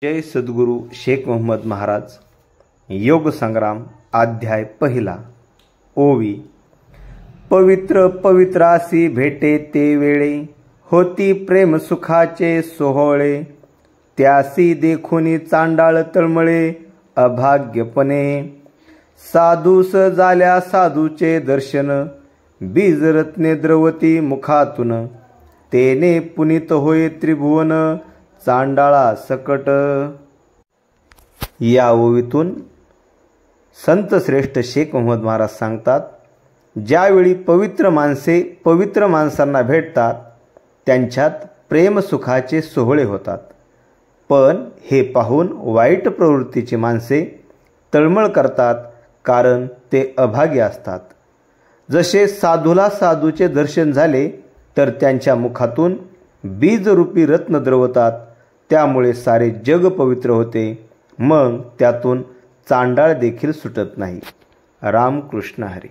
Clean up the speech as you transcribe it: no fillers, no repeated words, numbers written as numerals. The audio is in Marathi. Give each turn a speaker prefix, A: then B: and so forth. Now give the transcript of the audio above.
A: जय सद्गुरु शेख मोहम्मद महाराज। योग संग्राम अध्याय पहिला। ओवी। पवित्र पवित्रासी भेटे ते वेळे, होती प्रेम सुखाचे सोहळे। त्यासी देखुनी चांडाळ तळमळे, अभाग्यपणे। साधूस झाल्या साधूचे दर्शन, बीज रत्ने द्रवती मुखातून। तेने पुनीत होय त्रिभुवन, चांडाळा सकट। या ओवीतून संत श्रेष्ठ शेख मोहम्मद महाराज सांगतात, ज्यावेळी पवित्र माणसे पवित्र माणसांना भेटतात त्यांच्यात प्रेम सुखाचे सोहळे होतात, पण हे पाहून वाईट प्रवृत्तीची माणसे तळमळ करतात, कारण ते अभागी असतात। जसे साधूला साधूचे दर्शन झाले तर त्यांच्या मुखातून बीजरूपी रत्न द्रवतात, त्यामुळे सारे जग पवित्र होते, मग त्यातून चांडाळ देखील सुटत नाही। रामकृष्ण हरी।